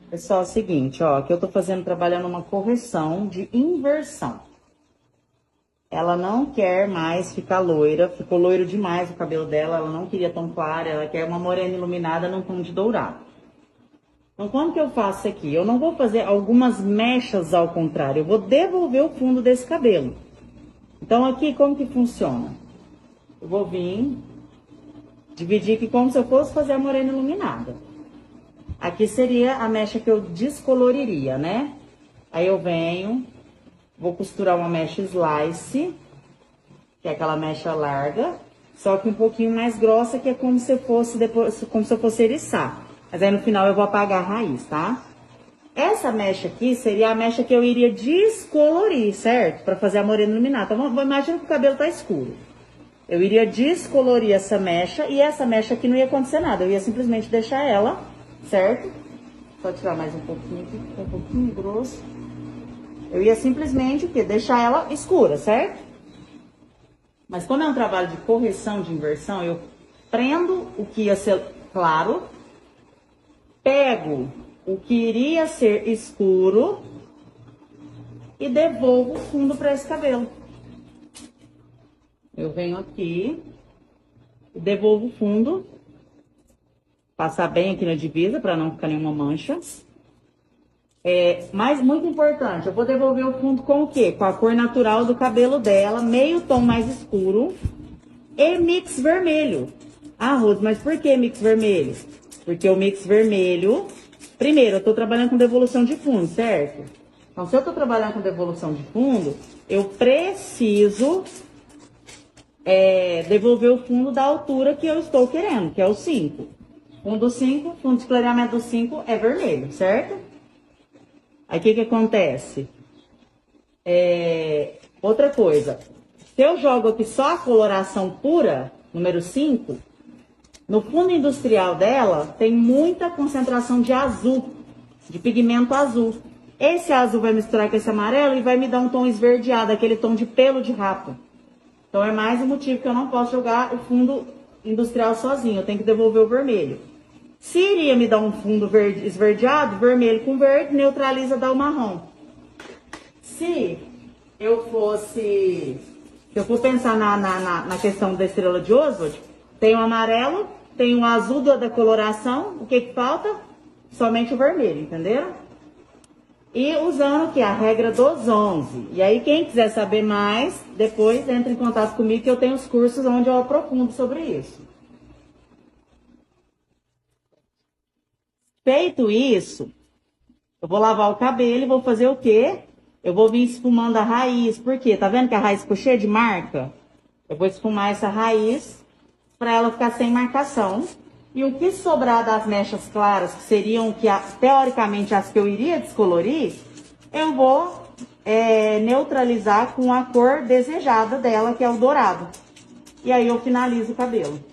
Pessoal, é o seguinte, ó, que eu tô fazendo, trabalhando uma correção de inversão. Ela não quer mais ficar loira, ficou loiro demais o cabelo dela, ela não queria tão clara, ela quer uma morena iluminada num tom de dourado. Então, como que eu faço isso aqui? Eu não vou fazer algumas mechas ao contrário, eu vou devolver o fundo desse cabelo. Então, aqui, como que funciona? Eu vou vir, dividir aqui como se eu fosse fazer a morena iluminada. Aqui seria a mecha que eu descoloriria, né? Aí eu venho, vou costurar uma mecha slice, que é aquela mecha larga, só que um pouquinho mais grossa, que é como se fosse depois, como se eu fosse eriçar. Mas aí no final eu vou apagar a raiz, tá? Essa mecha aqui seria a mecha que eu iria descolorir, certo? Para fazer a morena iluminada. Então, imagina que o cabelo tá escuro. Eu iria descolorir essa mecha e essa mecha aqui não ia acontecer nada. Eu ia simplesmente deixar ela, certo? Só tirar mais um pouquinho aqui, que tá um pouquinho grosso. Eu ia simplesmente o quê? Deixar ela escura, certo? Mas como é um trabalho de correção de inversão, eu prendo o que ia ser claro, pego o que iria ser escuro e devolvo o fundo para esse cabelo. Eu venho aqui, devolvo o fundo, passar bem aqui na divisa para não ficar nenhuma mancha. Mas muito importante, eu vou devolver o fundo com o quê? Com a cor natural do cabelo dela, meio tom mais escuro e mix vermelho. Ah, Rose, mas por que mix vermelho? Porque o mix vermelho, primeiro, eu tô trabalhando com devolução de fundo, certo? Então, se eu tô trabalhando com devolução de fundo, eu preciso devolver o fundo da altura que eu estou querendo, que é o 5. Fundo 5, fundo de clareamento do 5 é vermelho, certo? Aí o que acontece? Outra coisa, se eu jogo aqui só a coloração pura, número 5, no fundo industrial dela tem muita concentração de azul, de pigmento azul. Esse azul vai misturar com esse amarelo e vai me dar um tom esverdeado, aquele tom de pelo de rato. Então é mais um motivo que eu não posso jogar o fundo industrial sozinho, eu tenho que devolver o vermelho. Se iria me dar um fundo verde, esverdeado, vermelho com verde, neutraliza, dá o marrom. Se eu for pensar na questão da estrela de Oswald, tem o amarelo, tem o azul da coloração, o que falta? Somente o vermelho, entenderam? E usando que a regra dos 11. E aí quem quiser saber mais, depois entra em contato comigo que eu tenho os cursos onde eu aprofundo sobre isso. Feito isso, eu vou lavar o cabelo e vou fazer o quê? Eu vou vir esfumando a raiz. Por quê? Tá vendo que a raiz ficou cheia de marca? Eu vou esfumar essa raiz para ela ficar sem marcação. E o que sobrar das mechas claras, que seriam que teoricamente as que eu iria descolorir, eu vou neutralizar com a cor desejada dela, que é o dourado. E aí eu finalizo o cabelo.